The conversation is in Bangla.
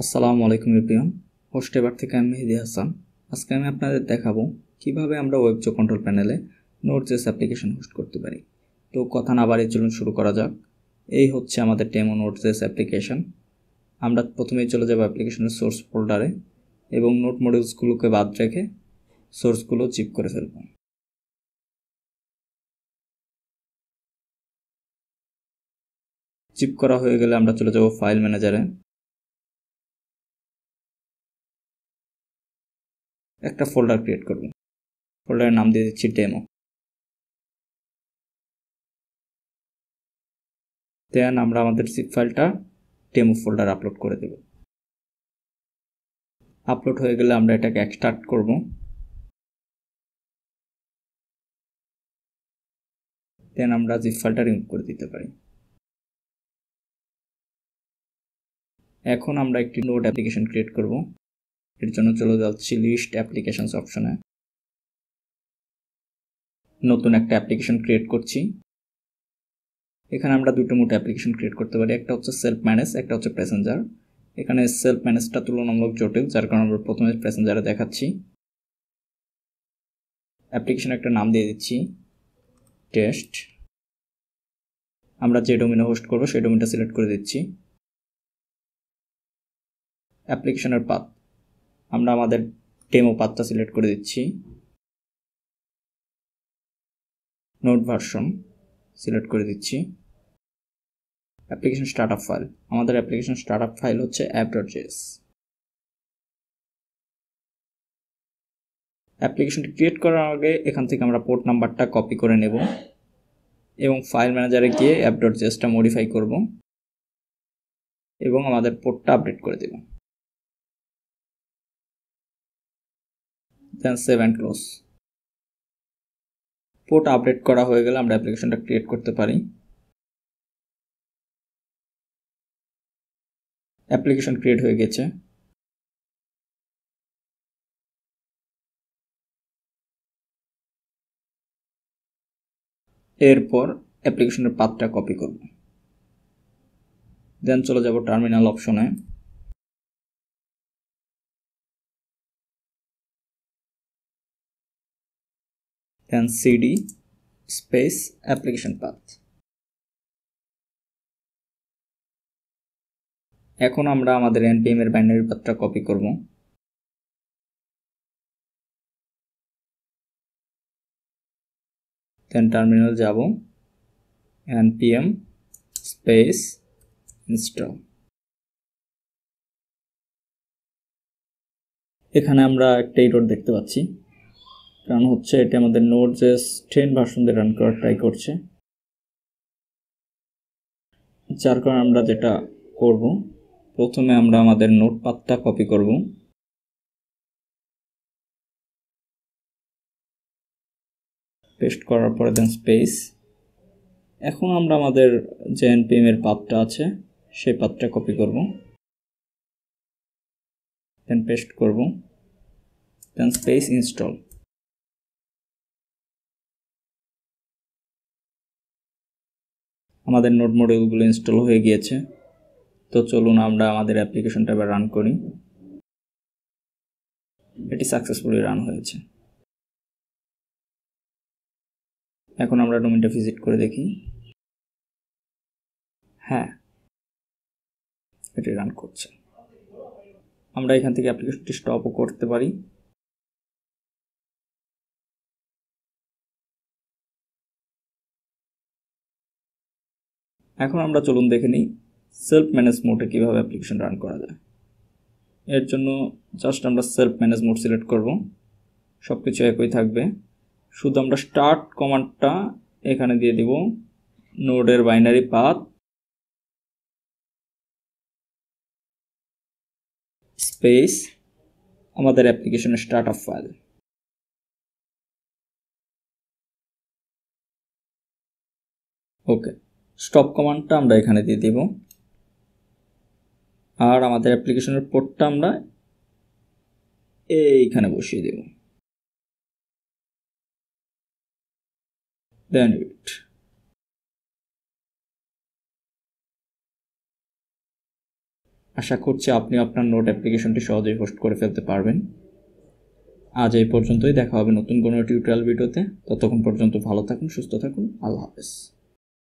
আসসালামু আলাইকুম এভরিওয়ান। হোস্ট এবার থেকে আমি মেহেদি হাসান। আজকে আমি আপনাদের দেখাবো কিভাবে আমরা ওয়েবজো কন্ট্রোল প্যানেলে নোড.জেএস অ্যাপ্লিকেশন হোস্ট করতে পারি। তো কথা না বাড়িয়ে চলুন শুরু করা যাক। এই হচ্ছে আমাদের ডেমো নোড.জেএস অ্যাপ্লিকেশন। আমরা প্রথমেই চলে যাব অ্যাপ্লিকেশনের সোর্স ফোল্ডারে এবং নোড মডিউলসগুলোকে বাদ রেখে সোর্সগুলো জিপ করে ফেলব। জিপ করা হয়ে গেলে আমরা চলে যাব ফাইল ম্যানেজারে। একটা ফোল্ডার ক্রিয়েট করব। ফোল্ডারের নাম দিয়ে দিচ্ছি ডেমো। দেন আমরা আমাদের জিপ ফাইলটা ডেমো ফোল্ডার আপলোড করে দেব। আপলোড হয়ে গেলে আমরা এটাকে এক্সট্রাক্ট করব। দেন আমরা জিপ ফাইলটা রিমুভ করে দিতে পারি। এখন আমরা একটি নোড অ্যাপ্লিকেশন ক্রিয়েট করব। এর জন্য চলে যাচ্ছি লিস্ট অ্যাপ্লিকেশনস অপশনে। নতুন একটা অ্যাপ্লিকেশন ক্রিয়েট করছি। এখানে আমরা দুটো মোট অ্যাপ্লিকেশন ক্রিয়েট করতে পারি। একটা হচ্ছে সেলফ ম্যানেজ, একটা হচ্ছে প্যাসেঞ্জার। এখানে সেলফ ম্যানেজটা তুলনামূলক জটিল, যার কারণে আমরা প্রথমে প্যাসেঞ্জারে দেখাচ্ছি। অ্যাপ্লিকেশন একটা নাম দিয়ে দিচ্ছি টেস্ট। আমরা যে ডোমেনে হোস্ট করব সেই ডোমেনটা সিলেক্ট করে দিচ্ছি। অ্যাপ্লিকেশনের পাথ আমরা আমাদের ডেমো পাথটা সিলেক্ট করে দিচ্ছি। নোড ভার্সন সিলেক্ট করে দিচ্ছি। অ্যাপ্লিকেশন স্টার্টআপ ফাইল, আমাদের অ্যাপ্লিকেশন স্টার্টআপ ফাইল হচ্ছে app.js। অ্যাপ্লিকেশনটি ক্রিয়েট করার আগে এখান থেকে আমরা পোর্ট নাম্বারটা কপি করে নেব এবং ফাইল ম্যানেজারে গিয়ে app.js-টা মডিফাই করব এবং আমাদের পোর্টটা আপডেট করে দেব। Then save and close. Port update করা হয়ে গেলে আমরা অ্যাপ্লিকেশনটা ক্রিয়েট করতে পারি। অ্যাপ্লিকেশন ক্রিয়েট হয়ে গেছে। এরপর অ্যাপ্লিকেশনের পাথটা কপি করব। দেন চলে যাব টার্মিনাল অপশনে। দেন সিডি স্পেস অ্যাপ্লিকেশন পাথ। এখন আমরা আমাদের npm এর বাইনারি পাথটা কপি করব। দেন টার্মিনাল যাব, npm স্পেস ইনস্টল। এখানে আমরা একটা এরর দেখতে পাচ্ছি, কারণ হচ্ছে এটা আমাদের নোড.জেএস 10 ভার্সন দিয়ে রান করার ট্রাই করছে। যার কারণে আমরা যেটা করব, প্রথমে আমরা আমাদের নোট পাথটা কপি করব। পেস্ট করার পরে দেন স্পেস। এখন আমরা আমাদের যে npm এর পাথটা আছে সেই পাথটা কপি করব। দেন পেস্ট করব। দেন স্পেস ইনস্টল। আমাদের নোড মডিউলগুলো ইনস্টল হয়ে গিয়েছে। তো চলুন আমরা আমাদের অ্যাপ্লিকেশনটা এবার রান করি। এটি সাকসেসফুলি রান হয়েছে। এখন আমরা ডোমেনটা ভিজিট করে দেখি। হ্যাঁ, এটি রান করছে। আমরা এখান থেকে অ্যাপ্লিকেশনটি স্টপও করতে পারি। এখন আমরা চলুন দেখে নিই সেলফ ম্যানেজ মোডে কীভাবে অ্যাপ্লিকেশন রান করা যায়। এর জন্য জাস্ট আমরা সেলফ ম্যানেজ মোড সিলেক্ট করব। সব কিছু একই থাকবে, শুধু আমরা স্টার্ট কমান্ডটা এখানে দিয়ে দিব নোডের বাইনারি পাথ স্পেস আমাদের অ্যাপ্লিকেশনের স্টার্টআপ ফাইল। ওকে, স্টপ কমান্ডটা আমরা এখানে দিয়ে দিব আর আমাদের অ্যাপ্লিকেশনের পোর্টটা আমরা এইখানে বসিয়ে দেব। দেন ওয়েট। আশা করছি আপনি আপনার নোট অ্যাপ্লিকেশনটি সহজেই হোস্ট করে ফেলতে পারবেন। আজ এই পর্যন্তই, দেখা হবে নতুন কোনো টিউটোরিয়াল ভিডিওতে। ততক্ষণ পর্যন্ত ভালো থাকুন, সুস্থ থাকুন। আল্লাহ হাফেজ।